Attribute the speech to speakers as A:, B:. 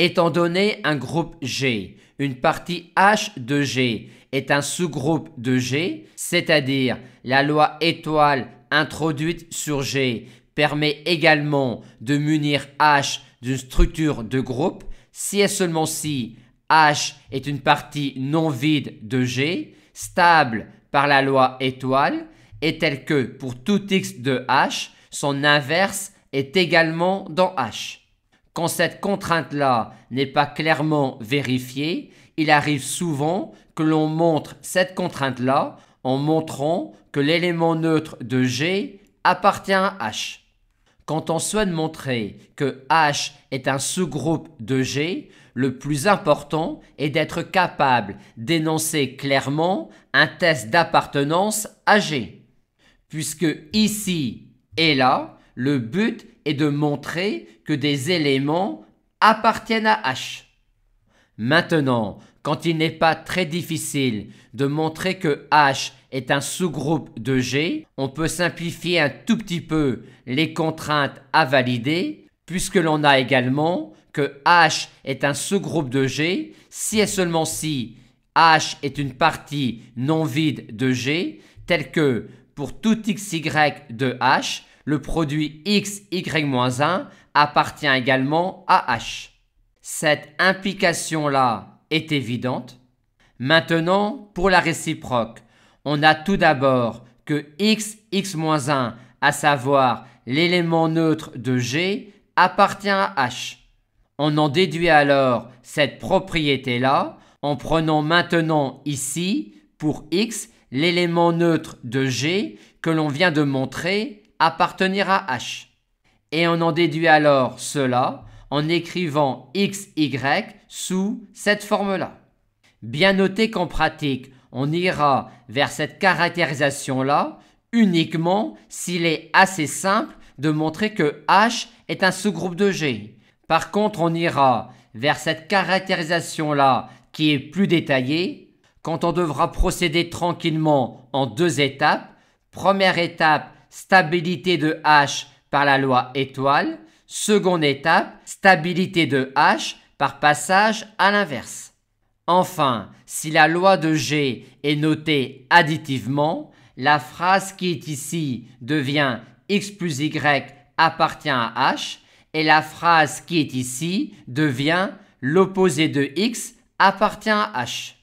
A: Étant donné un groupe G, une partie H de G est un sous-groupe de G, c'est-à-dire la loi étoile introduite sur G permet également de munir H d'une structure de groupe si et seulement si H est une partie non vide de G, stable par la loi étoile, et telle que pour tout X de H, son inverse est également dans H. Quand cette contrainte-là n'est pas clairement vérifiée, il arrive souvent que l'on montre cette contrainte-là en montrant que l'élément neutre de G appartient à H. Quand on souhaite montrer que H est un sous-groupe de G, le plus important est d'être capable d'énoncer clairement un test d'appartenance à G. Puisque ici et là, le but est de montrer que des éléments appartiennent à H. Maintenant, quand il n'est pas très difficile de montrer que H est un sous-groupe de G, on peut simplifier un tout petit peu les contraintes à valider, puisque l'on a également que H est un sous-groupe de G si et seulement si H est une partie non vide de G, telle que pour tout xy de H, le produit xy-1 appartient également à H. Cette implication-là est évidente. Maintenant, pour la réciproque, on a tout d'abord que x-1, à savoir l'élément neutre de G, appartient à H. On en déduit alors cette propriété-là en prenant maintenant ici, pour x, l'élément neutre de G que l'on vient de montrer appartenir à H. Et on en déduit alors cela en écrivant xy sous cette forme-là. Bien noter qu'en pratique, on ira vers cette caractérisation-là uniquement s'il est assez simple de montrer que H est un sous-groupe de G. Par contre, on ira vers cette caractérisation-là qui est plus détaillée quand on devra procéder tranquillement en deux étapes. Première étape, stabilité de H par la loi étoile. Seconde étape, stabilité de H par passage à l'inverse. Enfin, si la loi de G est notée additivement, la phrase qui est ici devient x plus y appartient à H et la phrase qui est ici devient l'opposé de x appartient à H.